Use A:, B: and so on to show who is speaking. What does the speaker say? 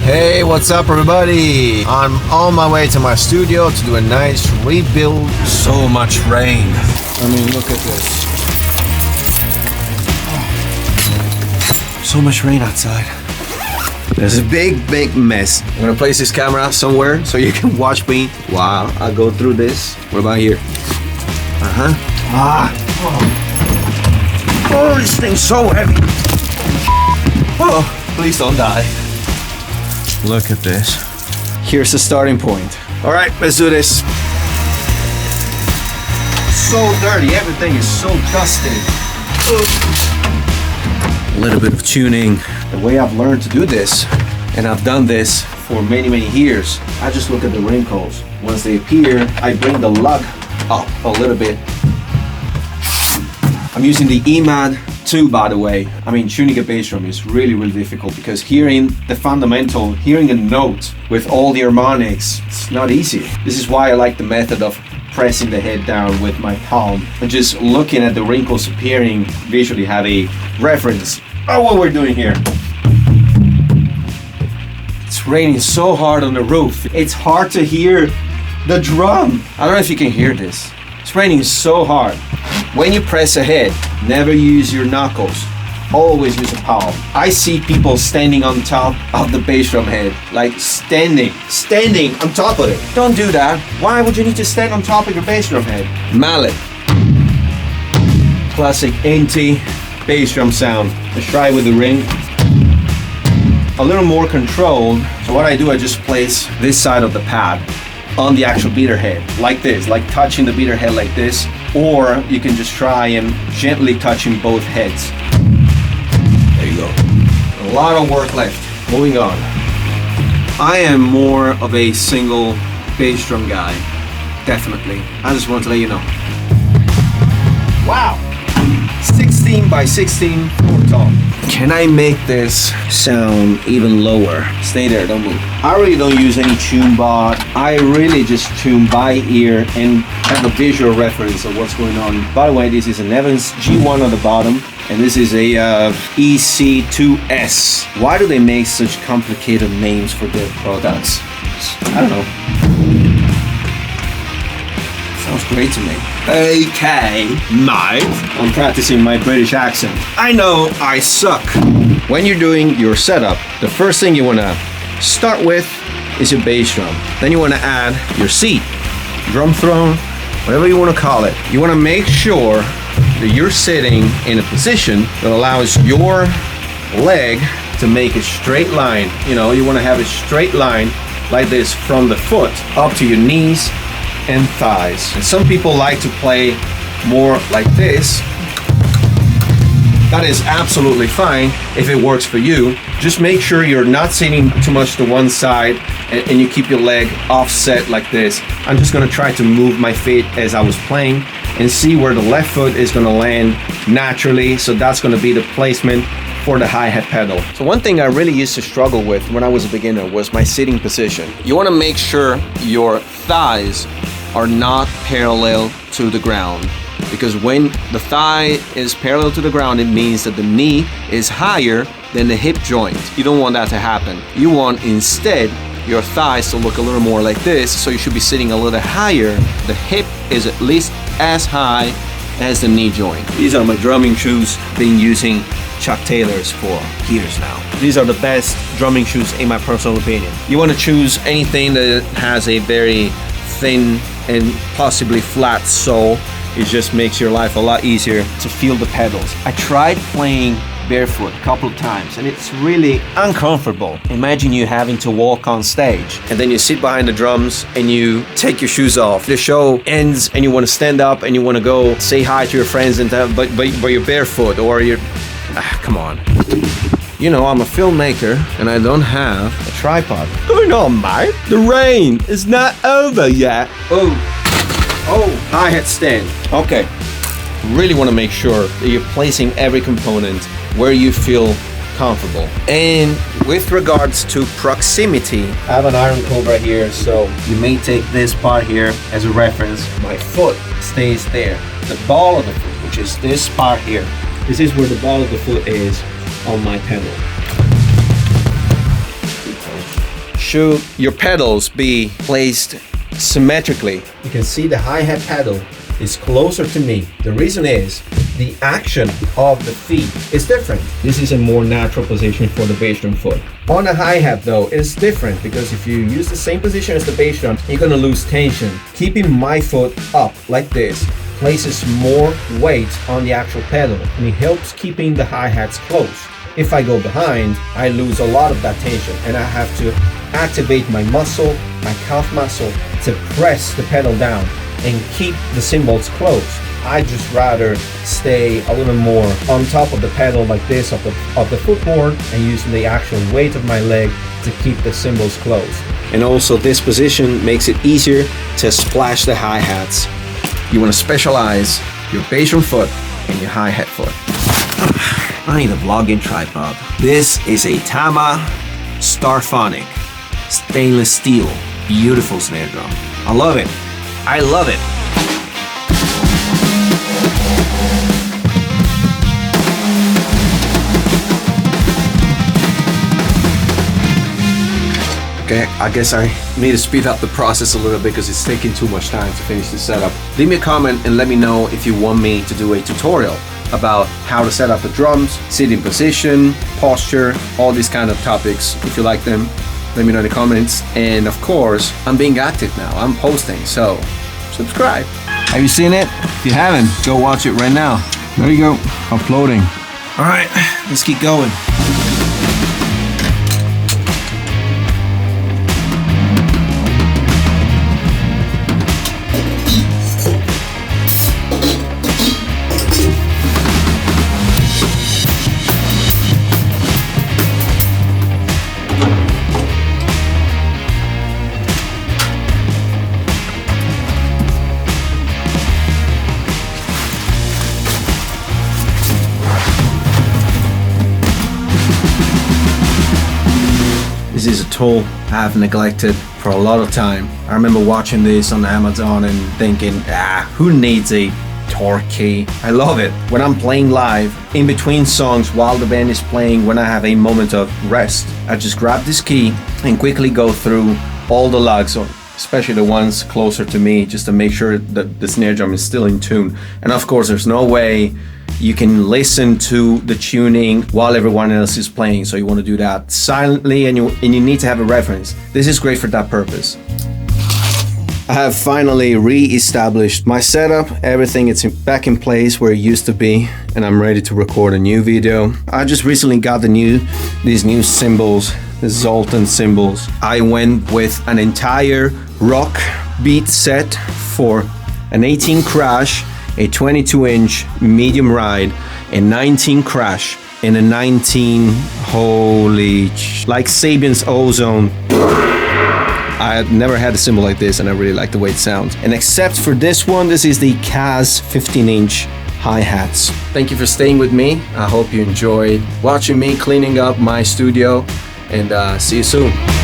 A: Hey, what's up everybody? I'm on my way to my studio to do a nice rebuild. So much rain. I mean, look at this. So much rain outside. There's a big mess. I'm gonna place this camera somewhere so you can watch me while I go through this. What about here? Oh, this thing's so heavy. Oh, please don't die. Look at this. Here's the starting point. All right, let's do this. So dirty, everything is so dusty. A little bit of tuning. The way I've learned to do this, and I've done this for many years, I just look at the wrinkles. Once they appear, I bring the lug up a little bit. I'm using the EMAD 2, by the way. I mean, tuning a bass drum is really difficult because hearing the fundamental, hearing a note with all the harmonics, it's not easy. This is why I like the method of pressing the head down with my palm and just looking at the wrinkles appearing, visually have a reference of what we're doing here. It's raining so hard on the roof. It's hard to hear the drum. I don't know if you can hear this. It's raining so hard. When you press ahead, never use your knuckles. Always use a palm. I see people standing on top of the bass drum head, like standing on top of it. Don't do that. Why would you need to stand on top of your bass drum head? Mallet. Classic NT bass drum sound. Let's try with the ring. A little more controlled. So what I do, I just place this side of the pad on the actual beater head, like this, like touching the beater head like this, or you can just try and gently touching both heads. There you go. A lot of work left. Moving on. I am more of a single bass drum guy, definitely. I just want to let you know. Wow, 16 by 16 floor tom. Can I make this sound even lower? Stay there, don't move. I really don't use any tune bot. I really just tune by ear and have a visual reference of what's going on. By the way, this is an Evans G1 on the bottom, and this is a EC2S. Why do they make such complicated names for their products? I don't know. Sounds great to me. Okay, mate. I'm practicing my British accent. I know I suck. When you're doing your setup, the first thing you want to start with is your bass drum. Then you want to add your seat, drum throne, whatever you want to call it. You want to make sure that you're sitting in a position that allows your leg to make a straight line. You know, you want to have a straight line like this from the foot up to your knees and thighs. And some people like to play more like this. That is absolutely fine if it works for you. Just make sure you're not sitting too much to one side and you keep your leg offset like this. I'm just gonna try to move my feet as I was playing and see where the left foot is gonna land naturally. So that's gonna be the placement for the hi-hat pedal. So one thing I really used to struggle with when I was a beginner was my sitting position. You wanna make sure your thighs are not parallel to the ground, because when the thigh is parallel to the ground, it means that the knee is higher than the hip joint. You don't want that to happen. You want instead your thighs to look a little more like this, so you should be sitting a little higher. The hip is at least as high as the knee joint. These are my drumming shoes. Been using Chuck Taylor's for years now. These are the best drumming shoes in my personal opinion. You want to choose anything that has a very thin and possibly flat sole. It just makes your life a lot easier to feel the pedals. I tried playing barefoot a couple of times and it's really uncomfortable. Imagine you having to walk on stage and then you sit behind the drums and you take your shoes off. The show ends and you want to stand up and you want to go say hi to your friends, and but you're barefoot, or you're come on. You know, I'm a filmmaker and I don't have a tripod. What's going on, mate? The rain is not over yet. Oh, hi-hat stand. Okay, really want to make sure that you're placing every component where you feel comfortable. And with regards to proximity, I have an iron cobra here, so you may take this part here as a reference. My foot stays there. The ball of the foot, which is this part here, this is where the ball of the foot is on my pedal. should your pedals be placed symmetrically? You can see the hi-hat pedal is closer to me. The reason is the action of the feet is different. This is a more natural position for the bass drum foot. On a hi-hat though, it's different because if you use the same position as the bass drum, you're gonna lose tension. Keeping my foot up like this places more weight on the actual pedal and it helps keeping the hi-hats close. If I go behind, I lose a lot of that tension and I have to activate my muscle, my calf muscle, to press the pedal down and keep the cymbals closed. I just rather stay a little more on top of the pedal like this of the footboard and using the actual weight of my leg to keep the cymbals closed. And also this position makes it easier to splash the hi-hats. You want to specialize your bass drum foot and your hi-hat foot. I need a vlogging tripod. This is a Tama Starphonic stainless steel, beautiful snare drum. I love it. I love it. Okay, I guess I need to speed up the process a little bit because it's taking too much time to finish the setup. Leave me a comment and let me know if you want me to do a tutorial about how to set up the drums, sitting position, posture, all these kind of topics. If you like them, let me know in the comments. And of course, I'm being active now. I'm posting, so subscribe. Have you seen it? If you haven't, go watch it right now. There you go, uploading. All right, let's keep going. This is a tool I've neglected for a lot of time. I remember watching this on Amazon and thinking, who needs a torque key? I love it. When I'm playing live, in between songs, while the band is playing, when I have a moment of rest, I just grab this key and quickly go through all the lugs, especially the ones closer to me, just to make sure that the snare drum is still in tune. And of course, there's no way you can listen to the tuning while everyone else is playing, so you want to do that silently, and you need to have a reference. This is great for that purpose. I have finally re-established my setup. Everything is back in place where it used to be, and I'm ready to record a new video. I just recently got these new cymbals, the Zoltan cymbals. I went with an entire rock beat set for an 18 crash, a 22-inch medium ride, a 19 crash, and a 19 like Sabian's Ozone. I had never had a cymbal like this, and I really like the way it sounds. And except for this one, this is the Kaz 15-inch hi-hats. Thank you for staying with me. I hope you enjoyed watching me cleaning up my studio, and see you soon.